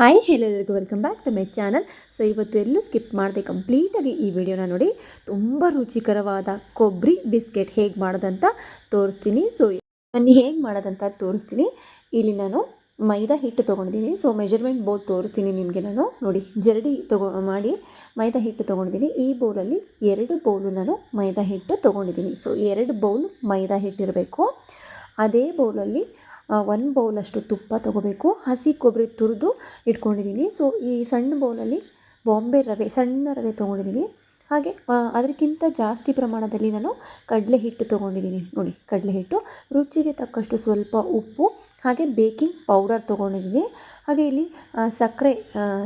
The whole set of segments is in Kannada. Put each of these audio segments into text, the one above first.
ಹಾಯ್ ಎಲ್ಲರಿಗೂ welcome back to my channel. So ಇವತ್ತು ಎಲ್ಲೂ ಸ್ಕಿಪ್ ಮಾಡದೆ ಕಂಪ್ಲೀಟಾಗಿ ಈ ವಿಡಿಯೋನ ನೋಡಿ. ತುಂಬ ರುಚಿಕರವಾದ ಕೊಬ್ಬರಿ ಬಿಸ್ಕೆಟ್ ಹೇಗೆ ಮಾಡೋದಂತ ತೋರಿಸ್ತೀನಿ. ಸೊ ನಾನು ಹೇಗೆ ಮಾಡೋದಂತ ತೋರಿಸ್ತೀನಿ. ಇಲ್ಲಿ ನಾನು ಮೈದಾ ಹಿಟ್ಟು ತೊಗೊಂಡಿದ್ದೀನಿ. ಸೊ ಮೆಜರ್ಮೆಂಟ್ ಬೌಲ್ ತೋರಿಸ್ತೀನಿ ನಿಮಗೆ. ನಾನು ನೋಡಿ ಜರಡಿ ಮಾಡಿ ಮೈದಾ ಹಿಟ್ಟು ತೊಗೊಂಡಿದ್ದೀನಿ. ಈ ಬೌಲಲ್ಲಿ 2 ಬೌಲು ನಾನು ಮೈದಾ ಹಿಟ್ಟು ತೊಗೊಂಡಿದ್ದೀನಿ. ಸೊ 2 ಬೌಲ್ ಮೈದಾ ಹಿಟ್ಟಿರಬೇಕು. ಅದೇ ಬೌಲಲ್ಲಿ 1 ಬೌಲಷ್ಟು ತುಪ್ಪ ತೊಗೋಬೇಕು. ಹಸಿ ಕೊಬ್ಬರಿ ತುರಿದು ಇಟ್ಕೊಂಡಿದ್ದೀನಿ. ಸೊ ಈ ಸಣ್ಣ ಬೌಲಲ್ಲಿ ಬಾಂಬೆ ರವೆ, ಸಣ್ಣ ರವೆ ತೊಗೊಂಡಿದ್ದೀನಿ. ಹಾಗೆ ಅದಕ್ಕಿಂತ ಜಾಸ್ತಿ ಪ್ರಮಾಣದಲ್ಲಿ ನಾನು ಕಡಲೆ ಹಿಟ್ಟು ತೊಗೊಂಡಿದ್ದೀನಿ. ನೋಡಿ ಕಡಲೆ ಹಿಟ್ಟು, ರುಚಿಗೆ ತಕ್ಕಷ್ಟು ಸ್ವಲ್ಪ ಉಪ್ಪು, ಹಾಗೆ ಬೇಕಿಂಗ್ ಪೌಡರ್ ತೊಗೊಂಡಿದ್ದೀನಿ. ಹಾಗೆ ಇಲ್ಲಿ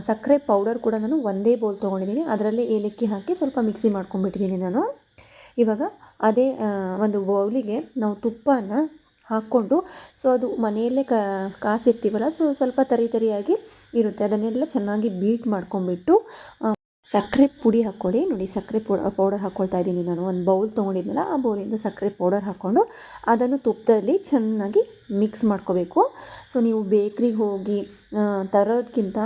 ಸಕ್ಕರೆ ಪೌಡರ್ ಕೂಡ ನಾನು ಒಂದೇ ಬೌಲ್ ತೊಗೊಂಡಿದ್ದೀನಿ. ಅದರಲ್ಲೇ ಏಲಕ್ಕಿ ಹಾಕಿ ಸ್ವಲ್ಪ ಮಿಕ್ಸಿ ಮಾಡ್ಕೊಂಡ್ಬಿಟ್ಟಿದ್ದೀನಿ ನಾನು. ಇವಾಗ ಅದೇ ಒಂದು ಬೌಲಿಗೆ ನಾವು ತುಪ್ಪನ ಹಾಕ್ಕೊಂಡು, ಸೊ ಅದು ಮನೆಯಲ್ಲೇ ಕಾಸಿರ್ತೀವಲ್ಲ, ಸೊ ಸ್ವಲ್ಪ ತರಿಯಾಗಿ ಇರುತ್ತೆ. ಅದನ್ನೆಲ್ಲ ಚೆನ್ನಾಗಿ ಬೀಟ್ ಮಾಡ್ಕೊಂಡ್ಬಿಟ್ಟು ಸಕ್ಕರೆ ಪುಡಿ ಹಾಕ್ಕೊಳ್ಳಿ. ನೋಡಿ ಸಕ್ಕರೆ ಪೌಡರ್ ಹಾಕ್ಕೊಳ್ತಾ ಇದ್ದೀನಿ ನಾನು. ಒಂದು ಬೌಲ್ ತೊಗೊಂಡಿದ್ನಲ್ಲ, ಆ ಬೌಲಿಂದ ಸಕ್ಕರೆ ಪೌಡರ್ ಹಾಕ್ಕೊಂಡು ಅದನ್ನು ತುಪ್ಪದಲ್ಲಿ ಚೆನ್ನಾಗಿ ಮಿಕ್ಸ್ ಮಾಡ್ಕೋಬೇಕು. ಸೊ ನೀವು ಬೇಕ್ರಿಗೆ ಹೋಗಿ ತರೋದಕ್ಕಿಂತ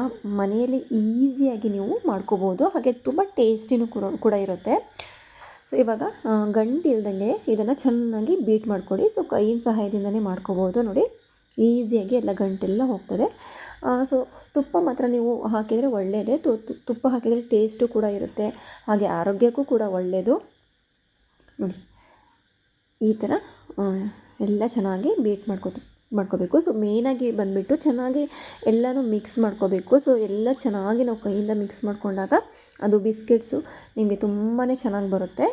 ಮನೆಯಲ್ಲಿ ಈಸಿಯಾಗಿ ನೀವು ಮಾಡ್ಕೋಬೋದು. ಹಾಗೆ ತುಂಬ ಟೇಸ್ಟಿನೂ ಕೂಡ ಇರುತ್ತೆ. ಸೊ ಇವಾಗ ಗಂಟು ಇಲ್ದಂಗೆ ಇದನ್ನು ಚೆನ್ನಾಗಿ ಬೀಟ್ ಮಾಡ್ಕೊಳ್ಳಿ. ಸೊ ಕೈಯಿನ ಸಹಾಯದಿಂದನೇ ಮಾಡ್ಕೋಬೋದು. ನೋಡಿ ಈಸಿಯಾಗಿ ಎಲ್ಲ ಗಂಟೆಲ್ಲ ಹೋಗ್ತದೆ. ಸೊ ತುಪ್ಪ ಮಾತ್ರ ನೀವು ಹಾಕಿದರೆ ಒಳ್ಳೆಯದೇ. ತುಪ್ಪ ಹಾಕಿದರೆ ಟೇಸ್ಟು ಕೂಡ ಇರುತ್ತೆ, ಹಾಗೆ ಆರೋಗ್ಯಕ್ಕೂ ಕೂಡ ಒಳ್ಳೆಯದು. ನೋಡಿ ಈ ಥರ ಎಲ್ಲ ಚೆನ್ನಾಗಿ ಬೀಟ್ ಮಾಡ್ಕೋಬೇಕು. ಸೊ ಮೇಯ್ನಾಗಿ ಬಂದುಬಿಟ್ಟು ಚೆನ್ನಾಗಿ ಎಲ್ಲನೂ ಮಿಕ್ಸ್ ಮಾಡ್ಕೋಬೇಕು. ಸೊ ಎಲ್ಲ ಚೆನ್ನಾಗಿ ನಾವು ಕೈಯಿಂದ ಮಿಕ್ಸ್ ಮಾಡ್ಕೊಂಡಾಗ ಅದು ಬಿಸ್ಕೆಟ್ಸು ನಿಮಗೆ ತುಂಬಾ ಚೆನ್ನಾಗಿ ಬರುತ್ತೆ.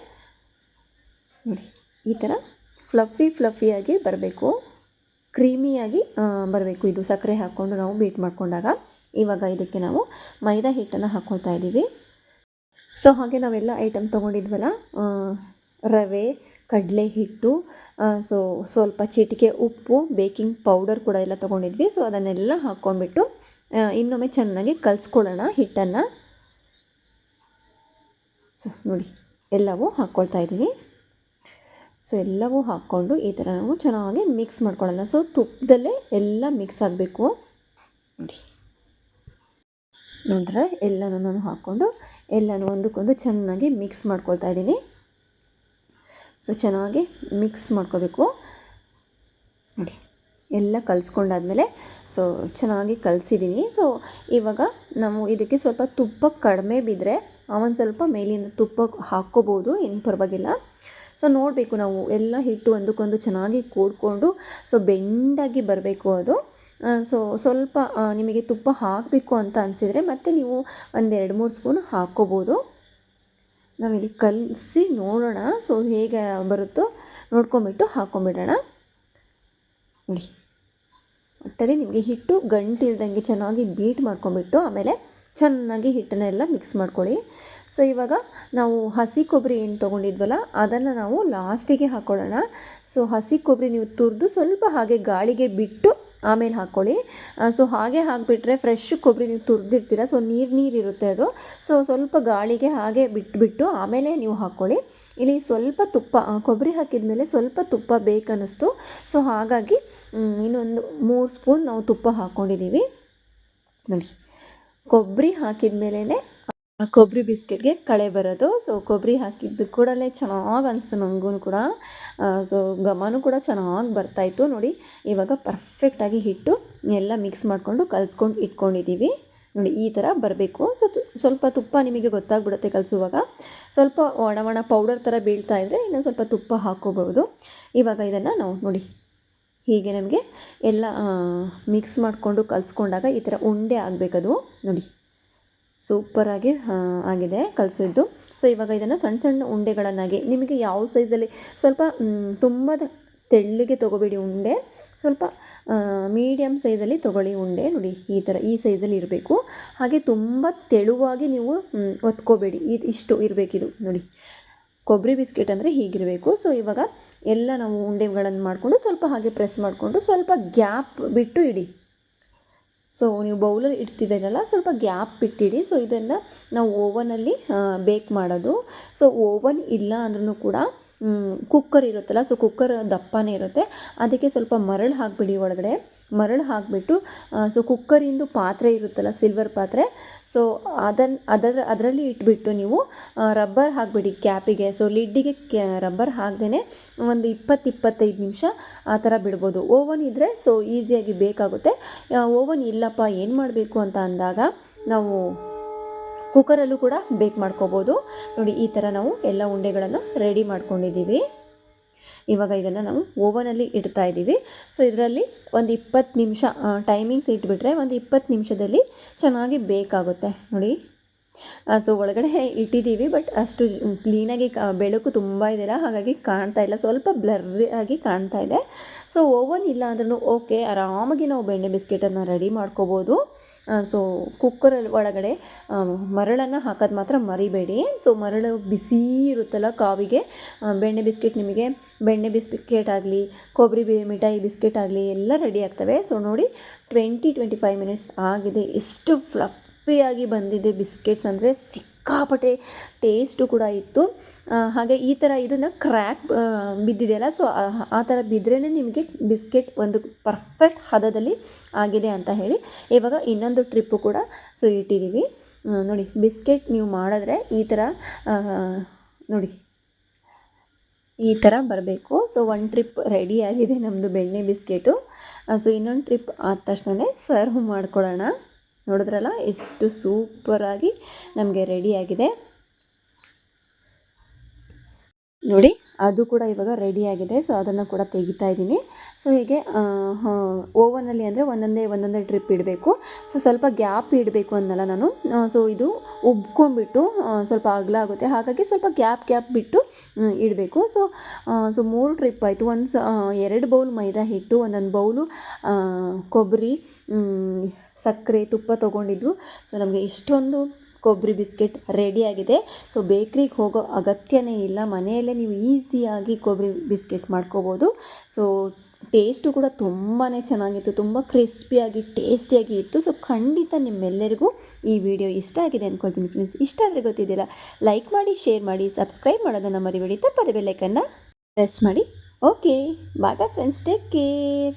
ನೋಡಿ ಈ ಥರ ಫ್ಲಫಿಯಾಗಿ ಬರಬೇಕು, ಕ್ರೀಮಿಯಾಗಿ ಬರಬೇಕು. ಇದು ಸಕ್ಕರೆ ಹಾಕ್ಕೊಂಡು ನಾವು ಬೀಟ್ ಮಾಡ್ಕೊಂಡಾಗ. ಇವಾಗ ಇದಕ್ಕೆ ನಾವು ಮೈದಾ ಹಿಟ್ಟನ್ನು ಹಾಕ್ಕೊಳ್ತಾ ಇದ್ದೀವಿ. ಸೊ ಹಾಗೆ ನಾವೆಲ್ಲ ಐಟಮ್ ತೊಗೊಂಡಿದ್ವಲ್ಲ, ರವೆ, ಕಡಲೆ ಹಿಟ್ಟು, ಸೊ ಸ್ವಲ್ಪ ಚಿಟಿಕೆ ಉಪ್ಪು, ಬೇಕಿಂಗ್ ಪೌಡರ್ ಕೂಡ ಎಲ್ಲ ತೊಗೊಂಡಿದ್ವಿ. ಸೊ ಅದನ್ನೆಲ್ಲ ಹಾಕ್ಕೊಂಡ್ಬಿಟ್ಟು ಇನ್ನೊಮ್ಮೆ ಚೆನ್ನಾಗಿ ಕಲಿಸ್ಕೊಳ್ಳೋಣ ಹಿಟ್ಟನ್ನು. ಸೊ ನೋಡಿ ಎಲ್ಲವೂ ಹಾಕ್ಕೊಳ್ತಾ ಇದ್ದೀನಿ. ಸೊ ಎಲ್ಲವೂ ಹಾಕ್ಕೊಂಡು ಈ ಥರ ನಾವು ಚೆನ್ನಾಗಿ ಮಿಕ್ಸ್ ಮಾಡ್ಕೊಳ್ಳೋಣ. ಸೊ ತುಪ್ಪದಲ್ಲೇ ಎಲ್ಲ ಮಿಕ್ಸ್ ಆಗಬೇಕು. ನೋಡಿ ನೋಡಿದ್ರೆ ಎಲ್ಲನೂ ನಾನು ಹಾಕ್ಕೊಂಡು ಎಲ್ಲನೂ ಒಂದಕ್ಕೊಂದು ಚೆನ್ನಾಗಿ ಮಿಕ್ಸ್ ಮಾಡ್ಕೊಳ್ತಾ ಇದ್ದೀನಿ. ಸೊ ಚೆನ್ನಾಗಿ ಮಿಕ್ಸ್ ಮಾಡ್ಕೋಬೇಕು. ನೋಡಿ ಎಲ್ಲ ಕಲಿಸ್ಕೊಂಡಾದ್ಮೇಲೆ ಸೊ ಚೆನ್ನಾಗಿ ಕಲಿಸಿದ್ದೀನಿ. ಸೊ ಇವಾಗ ನಾವು ಇದಕ್ಕೆ ಸ್ವಲ್ಪ ತುಪ್ಪ ಕಡಿಮೆ ಬಿದ್ದರೆ ಒಂದು ಸ್ವಲ್ಪ ಮೇಲಿಂದ ತುಪ್ಪ ಹಾಕ್ಕೋಬೋದು, ಏನು ಪರವಾಗಿಲ್ಲ. ಸೊ ನೋಡಬೇಕು, ನಾವು ಎಲ್ಲ ಹಿಟ್ಟು ಒಂದಕ್ಕೊಂದು ಚೆನ್ನಾಗಿ ಕೂಡಿಕೊಂಡು ಸೊ ಬೆಂಡಾಗಿ ಬರಬೇಕು ಅದು. ಸೊ ಸ್ವಲ್ಪ ನಿಮಗೆ ತುಪ್ಪ ಹಾಕಬೇಕು ಅಂತ ಅನಿಸಿದರೆ ಮತ್ತೆ ನೀವು 1-2-3 ಸ್ಪೂನ್ ಹಾಕ್ಕೋಬೋದು. ನಾವಿಲ್ಲಿ ಕಲಸಿ ನೋಡೋಣ, ಸೊ ಹೇಗೆ ಬರುತ್ತೋ ನೋಡ್ಕೊಂಬಿಟ್ಟು ಹಾಕ್ಕೊಂಬಿಡೋಣ. ನೋಡಿ ಒಟ್ಟಲ್ಲಿ ನಿಮಗೆ ಹಿಟ್ಟು ಗಂಟಿಲ್ದಂಗೆ ಚೆನ್ನಾಗಿ ಬೀಟ್ ಮಾಡ್ಕೊಂಬಿಟ್ಟು ಆಮೇಲೆ ಚೆನ್ನಾಗಿ ಹಿಟ್ಟನ್ನೆಲ್ಲ ಮಿಕ್ಸ್ ಮಾಡ್ಕೊಳ್ಳಿ. ಸೊ ಇವಾಗ ನಾವು ಹಸಿ ಕೊಬ್ಬರಿ ಏನು ತೊಗೊಂಡಿದ್ವಲ್ಲ ಅದನ್ನು ನಾವು ಲಾಸ್ಟಿಗೆ ಹಾಕ್ಕೊಳ್ಳೋಣ. ಸೊ ಹಸಿ ಕೊಬ್ಬರಿ ನೀವು ತುರಿದು ಸ್ವಲ್ಪ ಹಾಗೆ ಗಾಳಿಗೆ ಬಿಟ್ಟು ಆಮೇಲೆ ಹಾಕ್ಕೊಳ್ಳಿ. ಸೊ ಹಾಗೆ ಹಾಕಿಬಿಟ್ರೆ ಫ್ರೆಶ್ ಕೊಬ್ಬರಿ ನೀವು ತುರಿದಿರ್ತೀರ, ಸೊ ನೀರಿರುತ್ತೆ ಅದು. ಸೊ ಸ್ವಲ್ಪ ಗಾಳಿಗೆ ಹಾಗೆ ಬಿಟ್ಟು ಆಮೇಲೆ ನೀವು ಹಾಕ್ಕೊಳ್ಳಿ. ಇಲ್ಲಿ ಸ್ವಲ್ಪ ತುಪ್ಪ, ಕೊಬ್ಬರಿ ಹಾಕಿದ ಮೇಲೆ ಸ್ವಲ್ಪ ತುಪ್ಪ ಬೇಕನ್ನಿಸ್ತು. ಸೊ ಹಾಗಾಗಿ ಇನ್ನೊಂದು 3 ಸ್ಪೂನ್ ನಾವು ತುಪ್ಪ ಹಾಕ್ಕೊಂಡಿದ್ದೀವಿ. ನೋಡಿ ಕೊಬ್ಬರಿ ಹಾಕಿದ ಮೇಲೇ ಕೊಬ್ಬರಿ ಬಿಸ್ಕೆಟ್ಗೆ ಕಳೆ ಬರೋದು. ಸೊ ಕೊಬ್ಬರಿ ಹಾಕಿದ್ದು ಕೂಡಲೇ ಚೆನ್ನಾಗಿ ಅನಿಸ್ತು ನನಗೂ ಕೂಡ. ಸೊ ಘಮನೂ ಕೂಡ ಚೆನ್ನಾಗಿ ಬರ್ತಾಯಿತ್ತು. ನೋಡಿ ಇವಾಗ ಪರ್ಫೆಕ್ಟಾಗಿ ಹಿಟ್ಟು ಎಲ್ಲ ಮಿಕ್ಸ್ ಮಾಡಿಕೊಂಡು ಕಲಿಸ್ಕೊಂಡು ಇಟ್ಕೊಂಡಿದ್ದೀವಿ. ನೋಡಿ ಈ ಥರ ಬರಬೇಕು. ಸೊ ಸ್ವಲ್ಪ ತುಪ್ಪ ನಿಮಗೆ ಗೊತ್ತಾಗ್ಬಿಡುತ್ತೆ ಕಲಿಸುವಾಗ. ಸ್ವಲ್ಪ ಒಣ ಪೌಡರ್ ಥರ ಬೀಳ್ತಾ ಇದ್ದರೆ ಇನ್ನೊಂದು ಸ್ವಲ್ಪ ತುಪ್ಪ ಹಾಕ್ಕೋಬೋದು. ಇವಾಗ ಇದನ್ನು ನಾವು ನೋಡಿ ಹೀಗೆ ನಮಗೆ ಎಲ್ಲ ಮಿಕ್ಸ್ ಮಾಡಿಕೊಂಡು ಕಲಿಸ್ಕೊಂಡಾಗ ಈ ಥರ ಉಂಡೆ ಆಗಬೇಕದು. ನೋಡಿ ಸೂಪರಾಗಿ ಆಗಿದೆ ಕಲಿಸಿದ್ದು. ಸೊ ಇವಾಗ ಇದನ್ನು ಸಣ್ಣ ಸಣ್ಣ ಉಂಡೆಗಳನ್ನಾಗಿ, ನಿಮಗೆ ಯಾವ ಸೈಜಲ್ಲಿ, ಸ್ವಲ್ಪ ತುಂಬ ತೆಳ್ಳಗೆ ತೊಗೋಬೇಡಿ ಉಂಡೆ, ಸ್ವಲ್ಪ ಮೀಡಿಯಮ್ ಸೈಜಲ್ಲಿ ತೊಗೊಳ್ಳಿ ಉಂಡೆ. ನೋಡಿ ಈ ಥರ ಈ ಸೈಜಲ್ಲಿ ಇರಬೇಕು. ಹಾಗೆ ತುಂಬ ತೆಳುವಾಗಿ ನೀವು ಒತ್ಕೋಬೇಡಿ, ಇಷ್ಟು ಇರಬೇಕಿದು. ನೋಡಿ ಕೊಬ್ಬರಿ ಬಿಸ್ಕೆಟ್ ಅಂದರೆ ಹೀಗಿರಬೇಕು. ಸೊ ಇವಾಗ ಎಲ್ಲ ನಾವು ಉಂಡೆಗಳನ್ನು ಮಾಡಿಕೊಂಡು ಸ್ವಲ್ಪ ಹಾಗೆ ಪ್ರೆಸ್ ಮಾಡಿಕೊಂಡು ಸ್ವಲ್ಪ ಗ್ಯಾಪ್ ಬಿಟ್ಟು ಇಡಿ. ಸೊ ನೀವು ಬೌಲಲ್ಲಿ ಇಡ್ತಿದ್ದೀರಲ್ಲ, ಸ್ವಲ್ಪ ಗ್ಯಾಪ್ ಬಿಟ್ಟಿಡಿ. ಸೊ ಇದನ್ನು ನಾವು ಓವನಲ್ಲಿ ಬೇಕ್ ಮಾಡೋದು. ಸೊ ಓವನ್ ಇಲ್ಲ ಅಂದ್ರೂ ಕೂಡ ಕುಕ್ಕರ್ ಇರುತ್ತಲ್ಲ, ಸೊ ಕುಕ್ಕರ್ ದಪ್ಪನೇ ಇರುತ್ತೆ, ಅದಕ್ಕೆ ಸ್ವಲ್ಪ ಮರಳು ಹಾಕಿಬಿಡಿ ಒಳಗಡೆ. ಮರಳು ಹಾಕಿಬಿಟ್ಟು ಸೊ ಕುಕ್ಕರಿಂದು ಪಾತ್ರೆ ಇರುತ್ತಲ್ಲ, ಸಿಲ್ವರ್ ಪಾತ್ರೆ, ಸೊ ಅದರಲ್ಲಿ ಇಟ್ಬಿಟ್ಟು ನೀವು ರಬ್ಬರ್ ಹಾಕಿಬಿಡಿ ಕ್ಯಾಪಿಗೆ. ಸೊ ಲಿಡ್ಡಿಗೆ ರಬ್ಬರ್ ಹಾಕ್ದೇ ಒಂದು 20-25 ನಿಮಿಷ ಆ ಥರ ಬಿಡ್ಬೋದು. ಓವನ್ ಇದ್ದರೆ ಸೊ ಈಸಿಯಾಗಿ ಬೇಕಾಗುತ್ತೆ. ಓವನ್ ಇಲ್ಲಪ್ಪ ಏನು ಮಾಡಬೇಕು ಅಂತ ಅಂದಾಗ ನಾವು ಕುಕ್ಕರಲ್ಲೂ ಕೂಡ ಬೇಕ್ ಮಾಡ್ಕೋಬೋದು. ನೋಡಿ, ಈ ಥರ ನಾವು ಎಲ್ಲ ಉಂಡೆಗಳನ್ನು ರೆಡಿ ಮಾಡ್ಕೊಂಡಿದ್ದೀವಿ. ಇವಾಗ ಇದನ್ನು ನಾವು ಓವನಲ್ಲಿ ಇಡ್ತಾ ಇದ್ದೀವಿ. ಸೊ ಇದರಲ್ಲಿ ಒಂದು 20 ನಿಮಿಷ ಟೈಮಿಂಗ್ಸ್ ಇಟ್ಬಿಟ್ರೆ ಒಂದು 20 ನಿಮಿಷದಲ್ಲಿ ಚೆನ್ನಾಗಿ ಬೇಕಾಗುತ್ತೆ. ನೋಡಿ, ಸೊ ಒಳಗಡೆ ಇಟ್ಟಿದ್ದೀವಿ, ಬಟ್ ಅಷ್ಟು ಕ್ಲೀನಾಗಿ ಬೆಳಕು ತುಂಬ ಇದೆಯಲ್ಲ, ಹಾಗಾಗಿ ಕಾಣ್ತಾ ಇಲ್ಲ, ಸ್ವಲ್ಪ ಬ್ಲರ್ರಿ ಆಗಿ ಕಾಣ್ತಾ ಇದೆ. ಸೊ ಓವನ್ ಇಲ್ಲ ಅಂದ್ರೂ ಓಕೆ, ಆರಾಮಾಗಿ ನಾವು ಬೆಣ್ಣೆ ಬಿಸ್ಕೆಟನ್ನು ರೆಡಿ ಮಾಡ್ಕೋಬೋದು. ಸೊ ಕುಕ್ಕರ್ ಒಳಗಡೆ ಮರಳನ್ನು ಹಾಕೋದು ಮಾತ್ರ ಮರಿಬೇಡಿ. ಸೊ ಮರಳು ಬಿಸಿ ಇರುತ್ತಲ್ಲ ಕಾವಿಗೆ, ನಿಮಗೆ ಬೆಣ್ಣೆ ಬಿಸ್ಕೆಟ್ ಆಗಲಿ, ಕೊಬ್ಬರಿ ಮಿಠಾಯಿ ಬಿಸ್ಕೆಟ್ ಆಗಲಿ ಎಲ್ಲ ರೆಡಿ ಆಗ್ತವೆ. ಸೊ ನೋಡಿ, 20-25 ಮಿನಿಟ್ಸ್ ಆಗಿದೆ. ಎಷ್ಟು ಫ್ಲಫಿಯಾಗಿ ಬಂದಿದೆ ಬಿಸ್ಕೆಟ್ಸ್ ಅಂದರೆ ಸಿಕ್ಕಾಪಟ್ಟೆ ಟೇಸ್ಟು ಕೂಡ ಇತ್ತು. ಹಾಗೆ ಈ ಥರ ಇದನ್ನು ಕ್ರ್ಯಾಕ್ ಬಿದ್ದಿದೆಯಲ್ಲ, ಸೊ ಆ ಥರ ಬಿದ್ರೇ ನಿಮಗೆ ಬಿಸ್ಕೆಟ್ ಒಂದು ಪರ್ಫೆಕ್ಟ್ ಹದದಲ್ಲಿ ಆಗಿದೆ ಅಂತ ಹೇಳಿ. ಇವಾಗ ಇನ್ನೊಂದು ಟ್ರಿಪ್ಪು ಕೂಡ ಸೊ ಇಟ್ಟಿದ್ದೀವಿ. ನೋಡಿ, ಬಿಸ್ಕೆಟ್ ನೀವು ಮಾಡಿದ್ರೆ ಈ ಥರ ನೋಡಿ, ಈ ಥರ ಬರಬೇಕು. ಸೊ ಒಂದು ಟ್ರಿಪ್ ರೆಡಿ ಆಗಿದೆ ನಮ್ಮದು ಬೆಣ್ಣೆ ಬಿಸ್ಕೆಟು. ಸೊ ಇನ್ನೊಂದು ಟ್ರಿಪ್ ಆದ ತಕ್ಷಣ ಸರ್ವ್ ಮಾಡ್ಕೊಳ್ಳೋಣ. ನೋಡಿದ್ರಲ್ಲ ಎಷ್ಟು ಸೂಪರಾಗಿ ನಮಗೆ ರೆಡಿಯಾಗಿದೆ. ನೋಡಿ, ಅದು ಕೂಡ ಇವಾಗ ರೆಡಿಯಾಗಿದೆ. ಸೊ ಅದನ್ನು ಕೂಡ ತೆಗಿತಾ ಇದ್ದೀನಿ. ಸೊ ಹೀಗೆ ಓವನಲ್ಲಿ ಅಂದರೆ ಒಂದೊಂದೇ ಟ್ರಿಪ್ ಇಡಬೇಕು. ಸೊ ಸ್ವಲ್ಪ ಗ್ಯಾಪ್ ಇಡಬೇಕು ಅನ್ನಲ್ಲ ನಾನು. ಸೊ ಇದು ಉಬ್ಕೊಂಡ್ಬಿಟ್ಟು ಸ್ವಲ್ಪ ಅಗಲ ಆಗುತ್ತೆ, ಹಾಗಾಗಿ ಸ್ವಲ್ಪ ಗ್ಯಾಪ್ ಬಿಟ್ಟು ಇಡಬೇಕು. ಸೊ 3 ಟ್ರಿಪ್ ಆಯಿತು. 2 ಬೌಲ್ ಮೈದಾ ಹಿಟ್ಟು, 1 ಬೌಲು ಕೊಬ್ಬರಿ, ಸಕ್ಕರೆ, ತುಪ್ಪ ತೊಗೊಂಡಿದ್ದು. ಸೊ ನಮಗೆ ಇಷ್ಟೊಂದು ಕೊಬ್ಬರಿ ಬಿಸ್ಕೆಟ್ ರೆಡಿಯಾಗಿದೆ. ಸೊ ಬೇಕ್ರಿಗೆ ಹೋಗೋ ಅಗತ್ಯನೇ ಇಲ್ಲ, ಮನೆಯಲ್ಲೇ ನೀವು ಈಸಿಯಾಗಿ ಕೊಬ್ಬರಿ ಬಿಸ್ಕೆಟ್ ಮಾಡ್ಕೋಬೋದು. ಸೊ ಟೇಸ್ಟು ಕೂಡ ತುಂಬಾ ಚೆನ್ನಾಗಿತ್ತು, ತುಂಬ ಕ್ರಿಸ್ಪಿಯಾಗಿ ಟೇಸ್ಟಿಯಾಗಿ ಇತ್ತು. ಸೊ ಖಂಡಿತ ನಿಮ್ಮೆಲ್ಲರಿಗೂ ಈ ವಿಡಿಯೋ ಇಷ್ಟ ಆಗಿದೆ ಅಂದ್ಕೊಳ್ತೀನಿ ಫ್ರೆಂಡ್ಸ್. ಇಷ್ಟ ಆದರೆ ಗೊತ್ತಿದ್ದಿಲ್ಲ, ಲೈಕ್ ಮಾಡಿ, ಶೇರ್ ಮಾಡಿ, ಸಬ್ಸ್ಕ್ರೈಬ್ ಮಾಡೋದನ್ನು ಮರಿಬೇಡಿ. ತಪ್ಪದೆ ಬೆಲ್ಲೈಕನ್ನ ಪ್ರೆಸ್ ಮಾಡಿ. Okay, bye friends, take care.